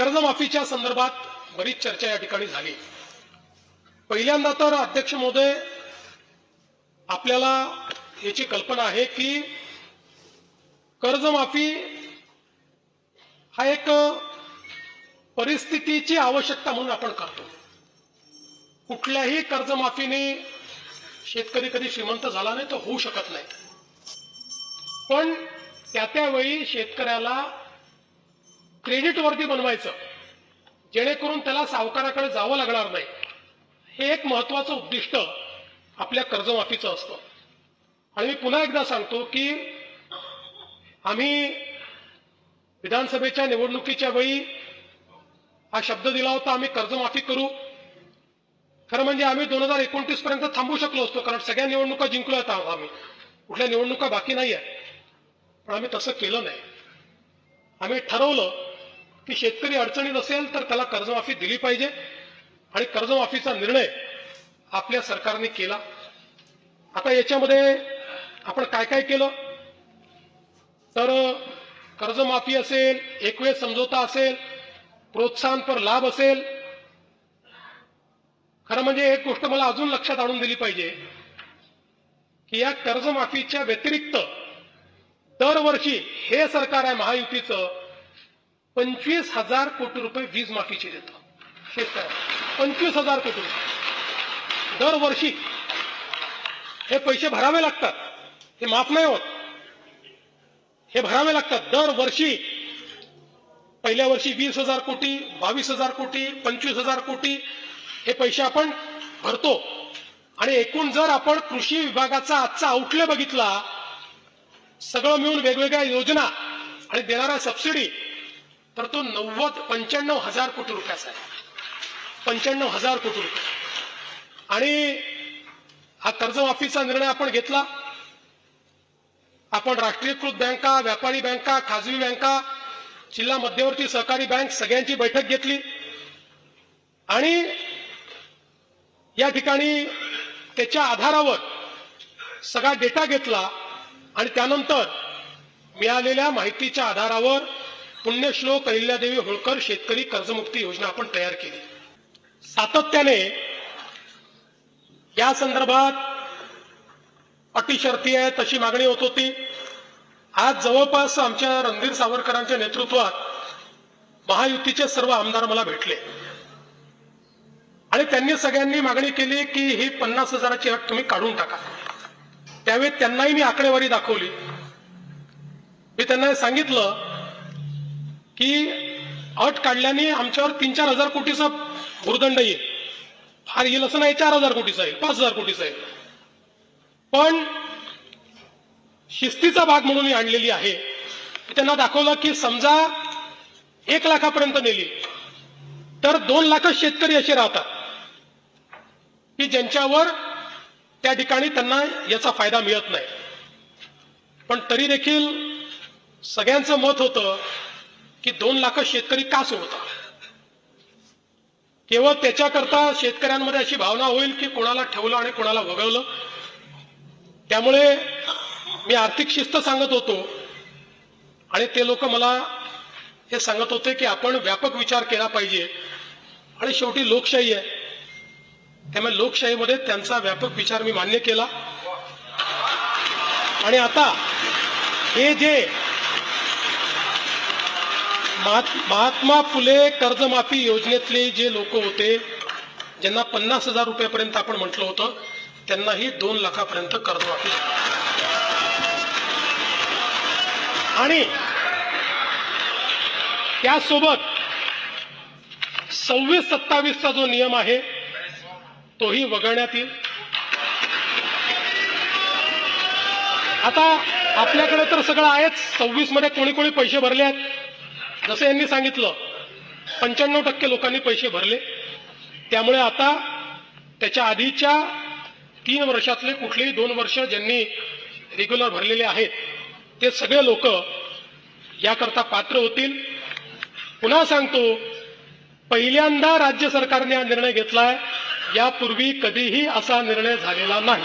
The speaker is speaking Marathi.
कर्जमाफीच्या संदर्भात बरीच चर्चा या ठिकाणी झाली। पहिल्यांदा तर अध्यक्ष महोदय, आपल्याला याची कल्पना आहे की कर्जमाफी हा एक परिस्थितीची आवश्यकता म्हणून आपण करतो। कुठल्याही कर्जमाफीने शेतकरी कधी श्रीमंत झाला नाही तर होऊ शकत नाही, पण त्यावेळी शेतकऱ्याला क्रेडिटवर्दी बनवायचं जेणेकरून त्याला सावकाराकडे जावं लागणार नाही, हे एक महत्त्वाचं उद्दिष्ट आपल्या कर्जमाफीचं असतं। आणि मी पुन्हा एकदा सांगतो की आम्ही विधानसभेच्या निवडणुकीच्या वेळी हा शब्द दिला होता, आम्ही कर्जमाफी करू। खरं म्हणजे आम्ही 2029 पर्यंत थांबू शकलो असतो, कारण सगळ्या निवडणुका जिंकल्या आम्ही, कुठल्या निवडणुका बाकी नाही आहे, पण आम्ही तसं केलं नाही। आम्ही ठरवलं की शेतकरी अडचणीत असेल तर त्याला कर्जमाफी दिली पाहिजे, आणि कर्जमाफीचा निर्णय आपल्या सरकारने केला। आता याच्यामध्ये आपण काय काय केलं तर कर्जमाफी असेल, एकवेळ समझोता असेल, प्रोत्साहन पर लाभ असेल। खरं म्हणजे एक गोष्ट मला अजून लक्षात आणून दिली पाहिजे की या कर्जमाफीच्या व्यतिरिक्त दरवर्षी हे सरकार आहे महायुतीचं 25,000 कोटी रुपये वीज माफीचे देतं शेतकऱ्यांना। 25,000 कोटी रुपये दरवर्षी हे पैसे भरावे लागतात, हे माफ नाही होत, हे भरावे लागतात दरवर्षी। पहिल्या वर्षी 20,000 कोटी, 22,000 कोटी, 25,000 कोटी हे पैसे आपण भरतो। आणि एकूण जर आपण कृषी विभागाचा आजचा आउटले बघितला, सगळं मिळून वेगवेगळ्या योजना आणि देणाऱ्या सबसिडी, तर तो 95,000 कोटी रुपयाचा आहे, 95,000 कोटी रुपये। आणि हा कर्जमाफीचा निर्णय आपण घेतला। आपण राष्ट्रीयकृत बँका, व्यापारी बँका, खाजगी बँका, जिल्हा मध्यवर्ती सहकारी बँक सगळ्यांची बैठक घेतली आणि या ठिकाणी त्याच्या आधारावर सगळा डेटा घेतला, आणि त्यानंतर मिळालेल्या माहितीच्या आधारावर पुण्यश्लोक अहिल्यादेवी होळकर शेतकरी कर्जमुक्ती योजना आपण तयार केली। सातत्याने या संदर्भात अटी शर्ती आहे तशी मागणी होत होती। आज जवळपास आमच्या रणधीर सावरकरांच्या नेतृत्वात महायुतीचे सर्व आमदार मला भेटले आणि त्यांनी सगळ्यांनी मागणी केली की ही 50,000ची अट तुम्ही काढून टाका। त्यावेळी त्यांनाही मी आकडेवारी दाखवली। मी त्यांना सांगितलं की अट काढल्याने आमच्यावर 3-4 हजार कोटीचा भुर्दंड येईल, फार येईल असं नाही, 4,000 कोटीचा येईल, 5,000 कोटीचा येईल, पण शिस्तीचा भाग म्हणून मी आणलेली आहे। त्यांना दाखवलं की समजा 1 लाखापर्यंत नेली तर 2 लाख शेतकरी असे राहतात की ज्यांच्यावर त्या ठिकाणी त्यांना याचा फायदा मिळत नाही, पण तरी देखील सगळ्यांचं मत होतं की 2 लाख शेतकरी का सोडतात। केवळ त्याच्याकरता शेतकऱ्यांमध्ये अशी भावना होईल की कोणाला ठेवलं आणि कोणाला वगळलं। त्यामुळे मी आर्थिक शिस्त सांगत होतो आणि ते लोक मला हे सांगत होते की आपण व्यापक विचार केला पाहिजे, आणि शेवटी लोकशाही आहे, त्यामुळे लोकशाहीमध्ये त्यांचा व्यापक विचार मी मान्य केला। आणि आता हे जे महात्मा फुले कर्जमाफी योजनेतले जे लोक होते ज्यांना 50,000 रुपयापर्यंत आपण म्हटलं होतं, त्यांनाही 2 लाखापर्यंत कर्जमाफी, आणि त्यासोबत 26-27चा जो नियम आहे तोही वगळण्यात येईल। आता आपल्याकडे तर सगळं आहेच, 26 मध्ये कोणी कोणी पैसे भरले आहेत, जसं यांनी सांगितलं 95% लोकांनी पैसे भरले। त्यामुळे आता त्याच्या आधीच्या 3 वर्षातले कुठलेही 2 वर्ष ज्यांनी रेग्युलर भरलेले आहेत ते सगळे लोक याकरता पात्र होतील। पुन्हा सांगतो, पहिल्यांदा राज्य सरकारने हा निर्णय घेतलाय, यापूर्वी कधीही असा निर्णय झालेला नाही।